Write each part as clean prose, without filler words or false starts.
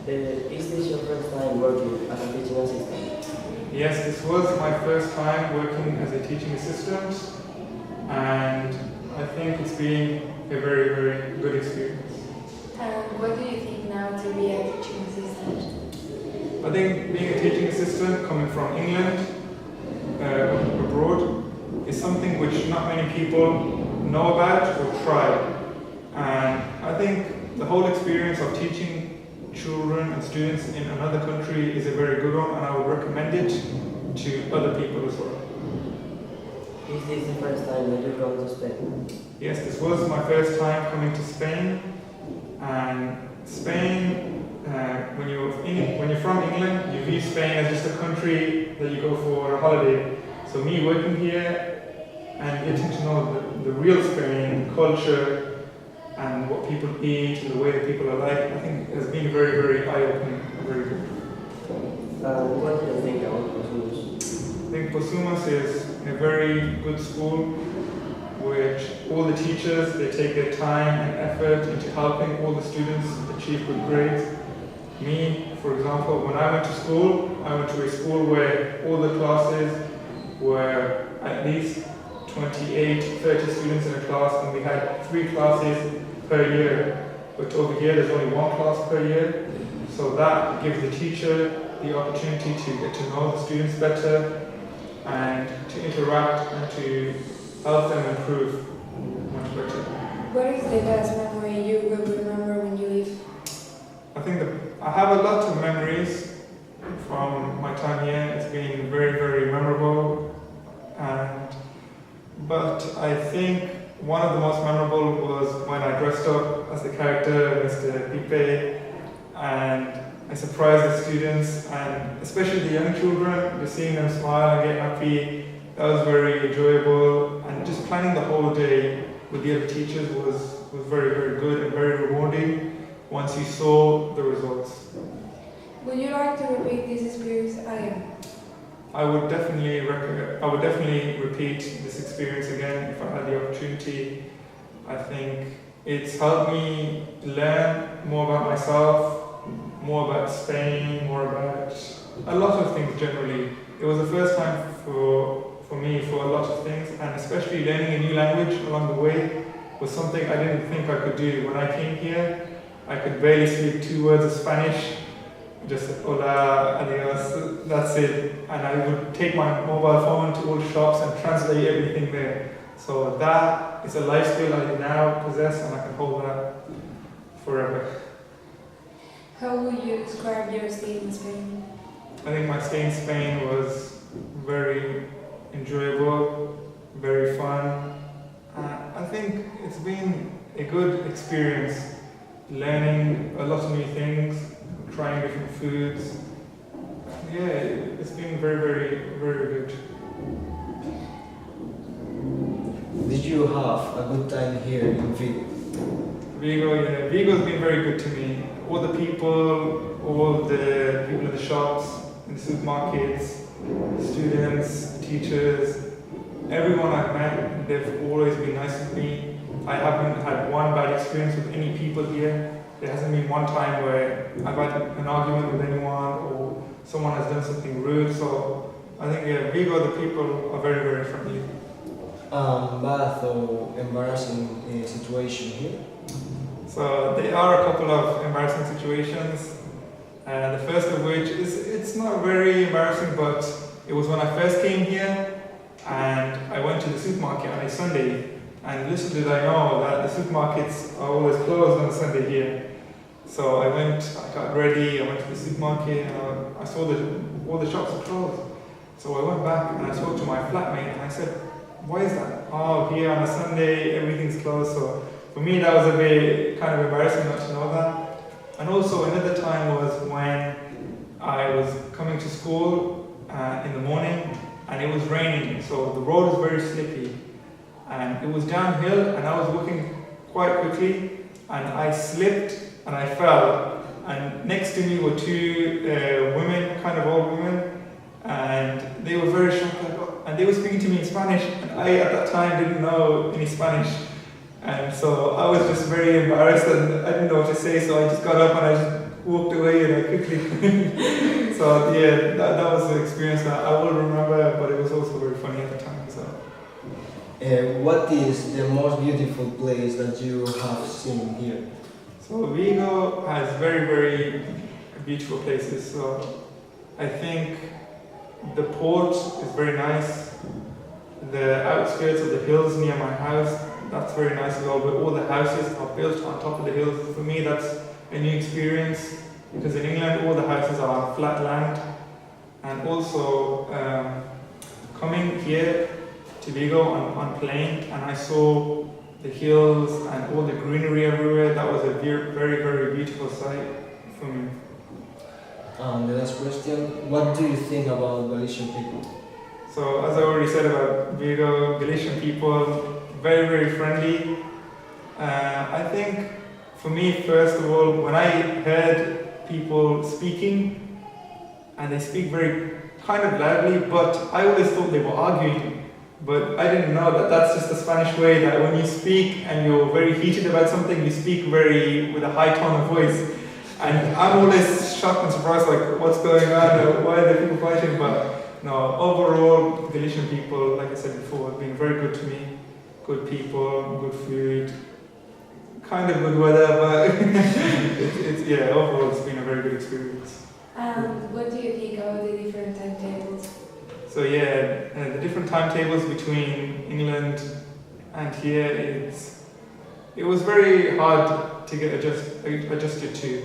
Is this your first time working as a teaching assistant? Yes, this was my first time working as a teaching assistant, and I think it's been a very, very good experience. What do you think now to be a teaching assistant? I think being a teaching assistant coming from England, abroad, is something which not many people know about or try. And I think the whole experience of teaching children and students in another country is a very good one, and I would recommend it to other people as well. Is this the first time that you're going to Spain? Yes, this was my first time coming to Spain, and Spain, when you're from England, you view Spain as just a country that you go for a holiday. So me working here and getting to know the real Spain culture and what people eat and the way that people are like, I think has been very, very eye-opening, very good. What do you think about Posumus? I think Posumus is a very good school, which all the teachers, they take their time and effort into helping all the students achieve good grades. Me, for example, when I went to school, I went to a school where all the classes were at least 28, 30 students in a class, and we had 3 classes per year. But over here, there's only 1 class per year. So that gives the teacher the opportunity to get to know the students better and to interact and to help them improve much better. What is the best memory you will remember when you leave? I think I have a lot of memories from my time here. It's been very, very memorable. But I think one of the most memorable was when I dressed up as the character Mr. Pipe, and I surprised the students, and especially the young children, just seeing them smile and get happy. That was very enjoyable, and just planning the whole day with the other teachers was very, very good and very rewarding once you saw the results. Would you like to repeat this experience again? I would definitely repeat this experience again if I had the opportunity. I think it's helped me learn more about myself, more about Spain, more about a lot of things generally. It was the first time for me for a lot of things, and especially learning a new language along the way was something I didn't think I could do. When I came here, I could barely speak 2 words of Spanish, just hola, adios, that's it. And I would take my mobile phone to all shops and translate everything there. So that is a life skill I now possess, and I can hold that forever. How would you describe your stay in Spain? I think my stay in Spain was very enjoyable, very fun. I think it's been a good experience, learning a lot of new things, trying different foods. Yeah, it's been very, very, very good. Did you have a good time here in Vigo? Vigo's been very good to me. All the people in the shops, in the supermarkets, the students, the teachers, everyone I've met, they've always been nice with me. I haven't had one bad experience with any people here. There hasn't been one time where I've had an argument with anyone or someone has done something rude. So I think Vigo, the people are very, very friendly. Bad or embarrassing situation here? So there are a couple of embarrassing situations. The first of which it's not very embarrassing, but it was when I first came here and I went to the supermarket on a Sunday, and little did I know that the supermarkets are always closed on a Sunday here. So I got ready, I went to the supermarket, and I saw that all the shops are closed. So I went back and I spoke to my flatmate and I said, why is that? Oh, here on a Sunday, everything's closed. So for me, that was a bit kind of embarrassing not to know that. And also another time was when I was coming to school in the morning and it was raining. So the road was very slippy and it was downhill, and I was walking quite quickly and I slipped and I fell. And next to me were 2 women, kind of old women, and they were very shocked, and they were speaking to me in Spanish, and I at that time didn't know any Spanish. And so I was just very embarrassed and I didn't know what to say, so I just got up and I just walked away and I quickly. So yeah, that was the experience that I will remember, but it was also very funny at the time. So What is the most beautiful place that you have seen here? so Vigo has very very beautiful places. So I think the port is very nice. The outskirts of the hills near my house, that's very nice as well. But all the houses are built on top of the hills. For me, that's a new experience because in England all the houses are on flat land. And also coming here to Vigo on plane, and I saw the hills and all the greenery everywhere. That was a very very beautiful sight for me. The last question, what do you think about Galician people? So as I already said about Vigo, Galician people, very very friendly. I think for me, first of all, when I heard people speaking, and they speak very kind of loudly, but I always thought they were arguing. But I didn't know that that's just the Spanish way, that when you speak and you're very heated about something, you speak with a high tone of voice. And I'm always shocked and surprised, like, what's going on? Why are the people fighting? But no, overall, Galician people, like I said before, have been very good to me. Good people, good food, kind of good weather, but yeah, overall it's been a very good experience. What do you think about the different timetables? So yeah, the different timetables between England and here, it was very hard to get adjusted to.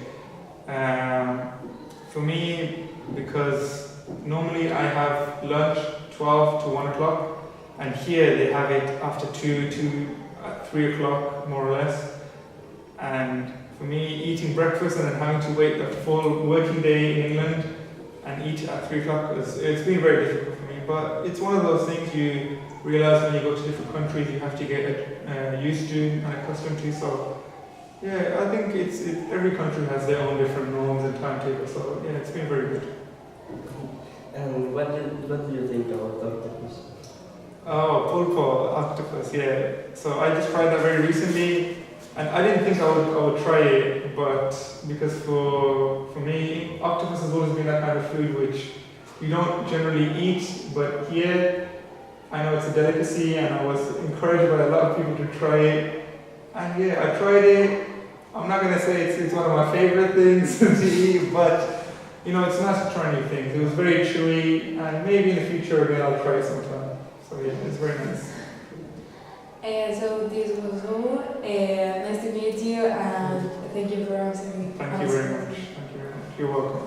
For me, because normally I have lunch 12 to 1 o'clock, and here they have it after 2 to 3 o'clock, more or less. And for me, eating breakfast and then having to wait the full working day in England and eat at 3 o'clock, it's been very difficult for me. But it's one of those things you realize when you go to different countries, you have to get used to and accustomed to. So yeah, I think every country has their own different norms and timetables. So yeah, it's been very good. And what do you think about octopus? Oh, pulpo, octopus, yeah. So I just tried that very recently, and I didn't think I would try it, but because for me, octopus has always been that kind of food which you don't generally eat, but here I know it's a delicacy, and I was encouraged by a lot of people to try it. And yeah, I tried it. I'm not gonna say it's one of my favorite things to eat, but you know, it's nice to try new things. It was very chewy, and maybe in the future again I'll try it sometime. So yeah, it's very nice. So this was all. Nice to meet you, and thank you for answering. Thank you very much. Thank you very much. You're welcome.